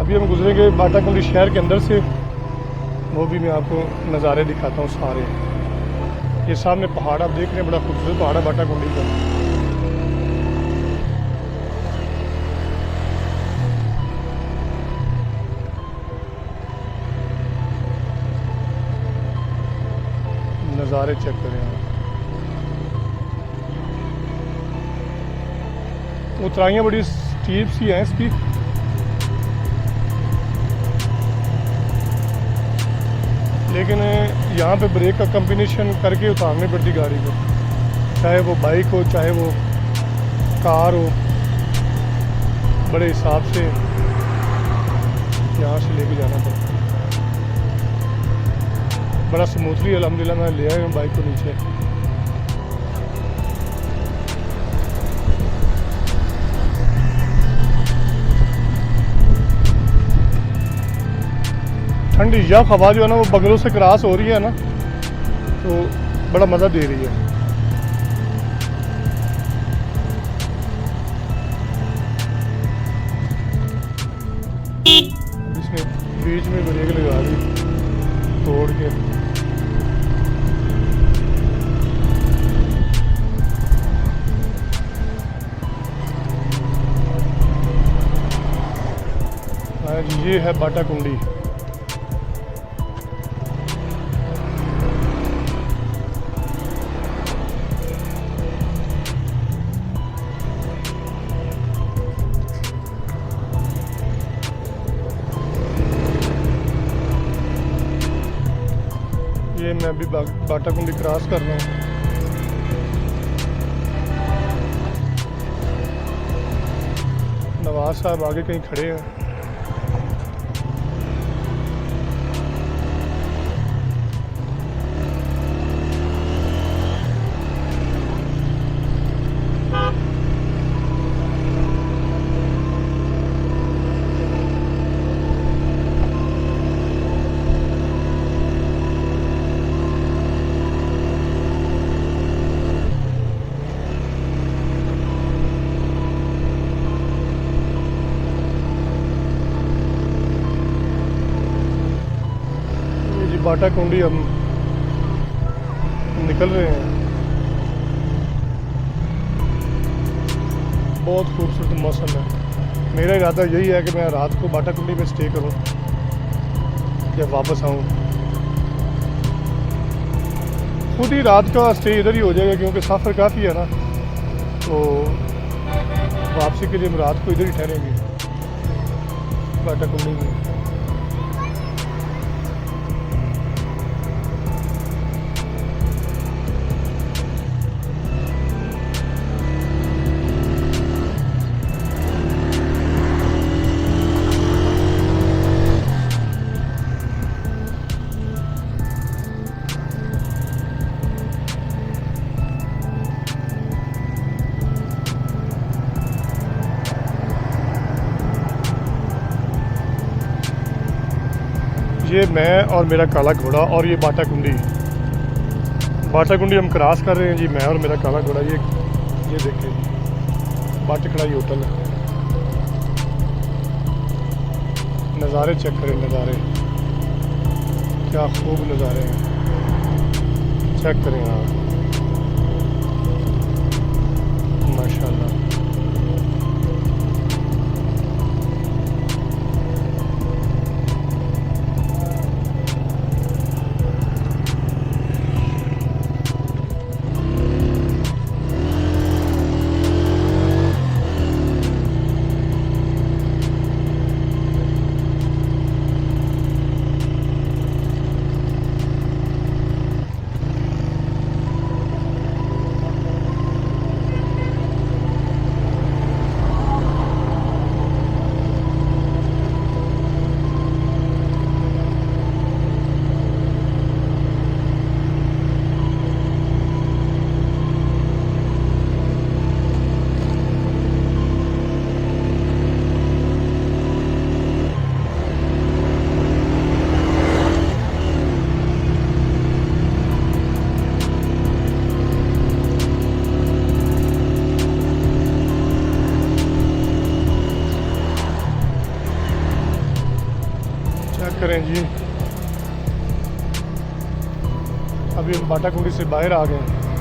अभी हम गुजरेंगे बाटा कुंडी शहर के अंदर से, वो भी मैं आपको नज़ारे दिखाता हूँ सारे। ये सामने पहाड़ आप देख रहे हैं, बड़ा खूबसूरत पहाड़ है बाटा कुंडी का। नज़ारे चेक करें आप। उतराइयाँ बड़ी स्टीप सी हैं इसकी। लेकिन यहाँ पे ब्रेक का कॉम्बिनेशन करके उतारनी पड़ती गाड़ी को, चाहे वो बाइक हो चाहे वो कार हो, बड़े हिसाब से यहाँ से लेके जाना पड़ता है। बड़ा स्मूथली अल्हम्दुलिल्लाह मैं ले आया हूँ बाइक को नीचे। ठंडी या हवा जो है ना वो बगलों से क्रॉस हो रही है ना, तो बड़ा मज़ा दे रही है। इसने बीच में ब्रेक लगा दी तोड़ के। ये है बाटा कुंडी। ये मैं अभी बाटा कुंडी क्रॉस कर रहा हूँ। नवाज साहब आगे कहीं खड़े हैं। बाटा कुंडी हम निकल रहे हैं। बहुत खूबसूरत मौसम है। मेरा इरादा यही है कि मैं रात को बाटा कुंडी में स्टे करूं या वापस आऊं। खुद ही रात का स्टे इधर ही हो जाएगा क्योंकि सफ़र काफ़ी है ना, तो वापसी के लिए हम रात को इधर ही ठहरेंगे बाटा कुंडी में। ये मैं और मेरा काला घोड़ा और ये बाटा कुंडी हम क्रॉस कर रहे हैं जी। मैं और मेरा काला घोड़ा। ये देखें बाटा कढ़ाई होटल है। नज़ारे चेक करें, नज़ारे क्या खूब नज़ारे हैं, चेक करें आप माशाल्लाह। करें जी। अभी हम बाटा कुंडी से बाहर आ गए हैं।